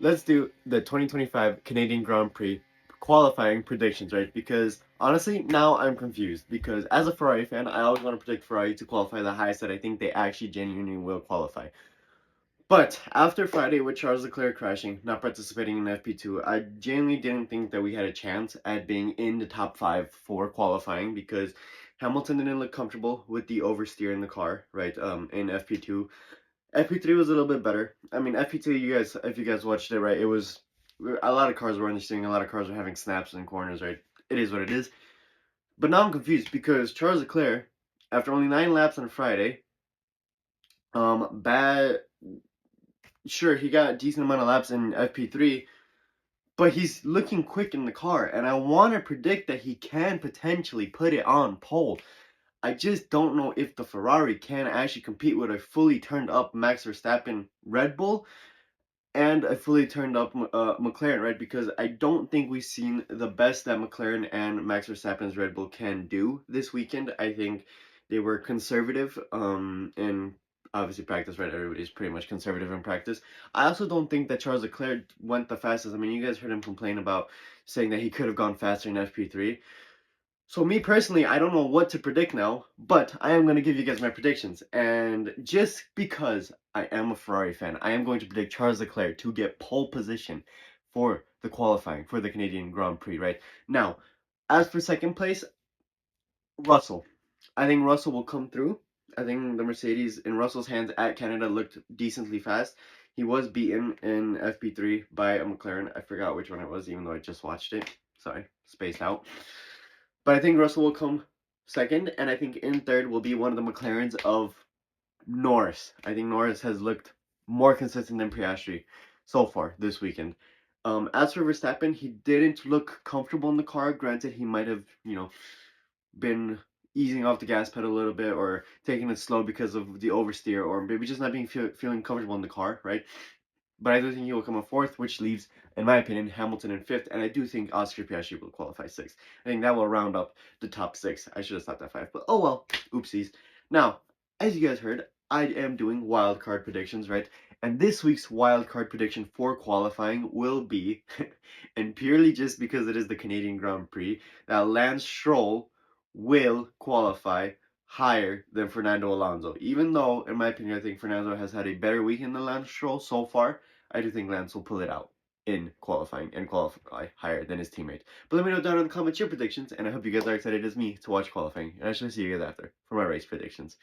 let's do the 2025 Canadian Grand Prix qualifying predictions, right? Because honestly, now I'm confused. Because as a Ferrari fan, I always want to predict Ferrari to qualify the highest that I think they actually genuinely will qualify. But after Friday with Charles Leclerc crashing, not participating in FP2, I genuinely didn't think that we had a chance at being in the top five for qualifying because Hamilton didn't look comfortable with the oversteer in the car, right? In FP2. FP3 was a little bit better. I mean, FP2, you guys, if you guys watched it, right, it was a lot of cars were understeering, a lot of cars were having snaps in corners, right? It is what it is. But now I'm confused because Charles Leclerc, after only 9 laps on Friday, bad. Sure, he got a decent amount of laps in FP3, but he's looking quick in the car, and I want to predict that he can potentially put it on pole. I just don't know if the Ferrari can actually compete with a fully turned up Max Verstappen Red Bull and a fully turned up McLaren, right? Because I don't think we've seen the best that McLaren and Max Verstappen's Red Bull can do this weekend. I think they were conservative in obviously practice, right? Everybody's pretty much conservative in practice. I also don't think that Charles Leclerc went the fastest. I mean, you guys heard him complain about saying that he could have gone faster in FP3. So me personally, I don't know what to predict now, but I am going to give you guys my predictions. And just because I am a Ferrari fan, I am going to predict Charles Leclerc to get pole position for the qualifying for the Canadian Grand Prix, right? Now, as for second place, Russell. I think Russell will come through. I think the Mercedes in Russell's hands at Canada looked decently fast. He was beaten in FP3 by a McLaren. I forgot which one it was, even though I just watched it. Sorry, spaced out. But I think Russell will come second, and I think in third will be one of the McLarens of Norris. I think Norris has looked more consistent than Piastri so far this weekend. As for Verstappen, he didn't look comfortable in the car. Granted, he might have, been easing off the gas pedal a little bit or taking it slow because of the oversteer or maybe just not being feeling comfortable in the car, right? But I do think he will come in fourth, which leaves, in my opinion, Hamilton in fifth, and I do think Oscar Piastri will qualify sixth. I think that will round up the top six. I should have stopped at five, but oh well, oopsies. Now, as you guys heard, I am doing wildcard predictions, right? And this week's wildcard prediction for qualifying will be, and purely just because it is the Canadian Grand Prix, that Lance Stroll will qualify higher than Fernando Alonso. Even though, in my opinion, I think Fernando has had a better weekend than Lance Stroll so far, I do think Lance will pull it out in qualifying and qualify higher than his teammate. But let me know down in the comments your predictions, and I hope you guys are excited as me to watch qualifying. And I shall see you guys after for my race predictions.